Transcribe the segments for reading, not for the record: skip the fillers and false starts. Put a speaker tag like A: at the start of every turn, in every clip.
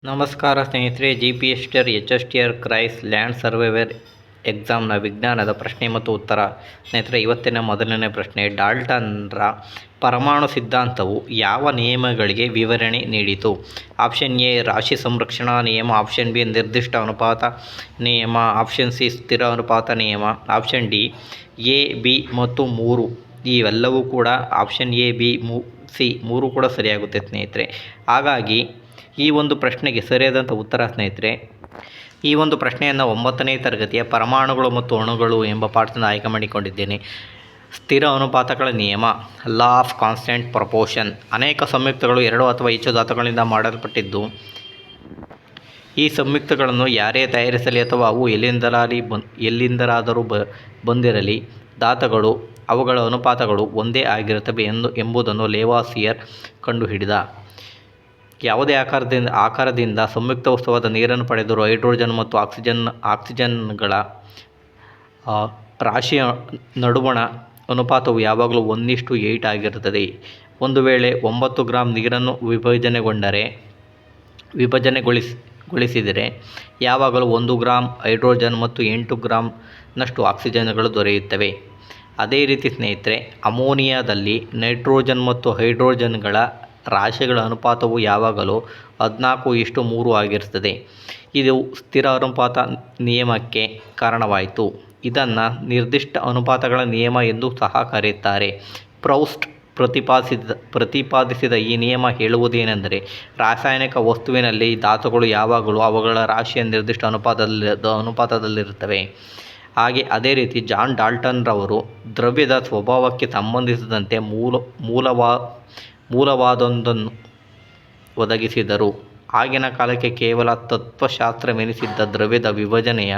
A: ನಮಸ್ಕಾರ ಸ್ನೇಹಿತರೆ, GPSTR HSTR ಕ್ರೈಸ್ land surveyor ಎಕ್ಸಾಮ್ನ ವಿಜ್ಞಾನದ ಪ್ರಶ್ನೆ ಮತ್ತು ಉತ್ತರ. ಸ್ನೇಹಿತರೆ, ಇವತ್ತಿನ ಮೊದಲನೇ ಪ್ರಶ್ನೆ, ಡಾಲ್ಟನ್ರ ಪರಮಾಣು ಸಿದ್ಧಾಂತವು ಯಾವ ನಿಯಮಗಳಿಗೆ ವಿವರಣೆ ನೀಡಿತು? ಆಪ್ಷನ್ ಎ ರಾಶಿ ಸಂರಕ್ಷಣಾ ನಿಯಮ, ಆಪ್ಷನ್ ಬಿ ನಿರ್ದಿಷ್ಟ ಅನುಪಾತ ನಿಯಮ, ಆಪ್ಷನ್ ಸಿ ಸ್ಥಿರ ಅನುಪಾತ ನಿಯಮ, ಆಪ್ಷನ್ ಡಿ ಎ, ಬಿ ಮತ್ತು 3. ಇವೆಲ್ಲವೂ ಕೂಡ ಆಪ್ಷನ್ ಎ, ಬಿ, ಸಿ 3 ಕೂಡ ಸರಿಯಾಗುತ್ತೆ ಸ್ನೇಹಿತರೆ. ಹಾಗಾಗಿ ಈ ಒಂದು ಪ್ರಶ್ನೆಗೆ ಸರಿಯಾದಂಥ ಉತ್ತರ ಸ್ನೇಹಿತರೆ, ಈ ಒಂದು ಪ್ರಶ್ನೆಯನ್ನು 9ನೇ ತರಗತಿಯ ಪರಮಾಣುಗಳು ಮತ್ತು ಅಣುಗಳು ಎಂಬ ಪಾಠದಿಂದ ಆಯ್ಕೆ ಮಾಡಿಕೊಂಡಿದ್ದೇನೆ. ಸ್ಥಿರ ಅನುಪಾತಗಳ ನಿಯಮ, ಲಾ ಆಫ್ ಕಾನ್ಸ್ಟೆಂಟ್ ಪ್ರಪೋರ್ಷನ್. ಅನೇಕ ಸಂಯುಕ್ತಗಳು 2 ಅಥವಾ ಹೆಚ್ಚು ಧಾತುಗಳಿಂದ ಮಾಡಲ್ಪಟ್ಟಿದ್ದು, ಈ ಸಂಯುಕ್ತಗಳನ್ನು ಯಾರೇ ತಯಾರಿಸಲಿ ಅಥವಾ ಅವು ಎಲ್ಲಿಂದಲಾದರೂ ಬಂದಿರಲಿ, ಧಾತುಗಳು ಅವುಗಳ ಅನುಪಾತಗಳು ಒಂದೇ ಆಗಿರುತ್ತವೆ ಎಂಬುದನ್ನು ಲೇವಾಸಿಯರ್ ಕಂಡುಹಿಡಿದ. ಯಾವುದೇ ಆಕಾರದಿಂದ ಸಂಯುಕ್ತ ವಸ್ತುವಾದ ನೀರನ್ನು ಪಡೆದರೂ ಹೈಡ್ರೋಜನ್ ಮತ್ತು ಆಕ್ಸಿಜನ್ಗಳ ರಾಶಿಯ ನಡುವಣ ಅನುಪಾತವು ಯಾವಾಗಲೂ 1:8 ಆಗಿರುತ್ತದೆ. ಒಂದು ವೇಳೆ 9 ಗ್ರಾಂ ನೀರನ್ನು ವಿಭಜನೆಗೊಳಿಸಿದರೆ ಯಾವಾಗಲೂ 1 ಗ್ರಾಂ ಹೈಡ್ರೋಜನ್ ಮತ್ತು 8 ಗ್ರಾಂನಷ್ಟು ಆಕ್ಸಿಜನ್ಗಳು ದೊರೆಯುತ್ತವೆ. ಅದೇ ರೀತಿ ಸ್ನೇಹಿತರೆ, ಅಮೋನಿಯಾದಲ್ಲಿ ನೈಟ್ರೋಜನ್ ಮತ್ತು ಹೈಡ್ರೋಜನ್ಗಳ ರಾಶಿಗಳ ಅನುಪಾತವು ಯಾವಾಗಲೂ 14:3 ಆಗಿರುತ್ತದೆ. ಇದು ಸ್ಥಿರ ಅನುಪಾತ ನಿಯಮಕ್ಕೆ ಕಾರಣವಾಯಿತು. ಇದನ್ನು ನಿರ್ದಿಷ್ಟ ಅನುಪಾತಗಳ ನಿಯಮ ಎಂದು ಸಹ ಕರೆಯುತ್ತಾರೆ. ಪ್ರೌಸ್ಟ್ ಪ್ರತಿಪಾದಿಸಿದ ಈ ನಿಯಮ ಹೇಳುವುದೇನೆಂದರೆ, ರಾಸಾಯನಿಕ ವಸ್ತುವಿನಲ್ಲಿ ಧಾತುಗಳು ಯಾವಾಗಲೂ ಅವುಗಳ ರಾಶಿಯ ನಿರ್ದಿಷ್ಟ ಅನುಪಾತದಲ್ಲಿರುತ್ತವೆ. ಅದೇ ರೀತಿ ಜಾನ್ ಡಾಲ್ಟನ್ ರವರು ದ್ರವ್ಯದ ಸ್ವಭಾವಕ್ಕೆ ಸಂಬಂಧಿಸಿದಂತೆ ಮೂಲವಾದೊಂದನ್ನು ಒದಗಿಸಿದರು. ಆಗಿನ ಕಾಲಕ್ಕೆ ಕೇವಲ ತತ್ವಶಾಸ್ತ್ರವೆನಿಸಿದ್ದ ದ್ರವ್ಯದ ವಿಭಜನೆಯ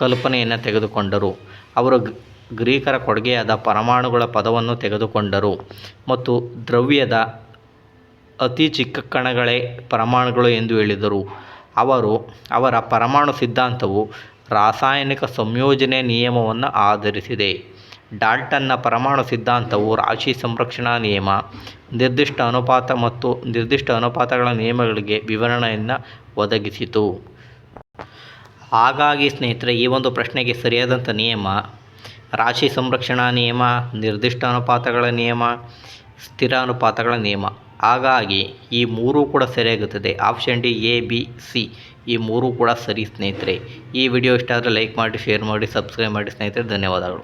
A: ಕಲ್ಪನೆಯನ್ನು ತೆಗೆದುಕೊಂಡರು. ಅವರು ಗ್ರೀಕರ ಕೊಡುಗೆಯಾದ ಪರಮಾಣುಗಳ ಪದವನ್ನು ತೆಗೆದುಕೊಂಡರು ಮತ್ತು ದ್ರವ್ಯದ ಅತಿ ಚಿಕ್ಕ ಕಣಗಳೇ ಪರಮಾಣುಗಳು ಎಂದು ಹೇಳಿದರು. ಅವರ ಪರಮಾಣು ಸಿದ್ಧಾಂತವು ರಾಸಾಯನಿಕ ಸಂಯೋಜನೆಯ ನಿಯಮವನ್ನು ಆಧರಿಸಿದೆ. ಡಾಲ್ಟನ್ನ ಪರಮಾಣು ಸಿದ್ಧಾಂತವು ರಾಶಿ ಸಂರಕ್ಷಣಾ ನಿಯಮ, ನಿರ್ದಿಷ್ಟ ಅನುಪಾತ ಮತ್ತು ನಿರ್ದಿಷ್ಟ ಅನುಪಾತಗಳ ನಿಯಮಗಳಿಗೆ ವಿವರಣೆಯನ್ನು ಒದಗಿಸಿತು. ಹಾಗಾಗಿ ಸ್ನೇಹಿತರೆ, ಈ ಒಂದು ಪ್ರಶ್ನೆಗೆ ಸರಿಯಾದಂಥ ನಿಯಮ ರಾಶಿ ಸಂರಕ್ಷಣಾ ನಿಯಮ, ನಿರ್ದಿಷ್ಟ ಅನುಪಾತಗಳ ನಿಯಮ, ಸ್ಥಿರ ಅನುಪಾತಗಳ ನಿಯಮ. ಹಾಗಾಗಿ ಈ 3 ಕೂಡ ಸರಿಯಾಗುತ್ತದೆ. Option D, A, B, C ಈ 3 ಕೂಡ ಸರಿ ಸ್ನೇಹಿತರೆ. ಈ ವಿಡಿಯೋ ಇಷ್ಟ ಆದರೆ ಲೈಕ್ ಮಾಡಿ, ಶೇರ್ ಮಾಡಿ, ಸಬ್ಸ್ಕ್ರೈಬ್ ಮಾಡಿ ಸ್ನೇಹಿತರೆ. ಧನ್ಯವಾದಗಳು.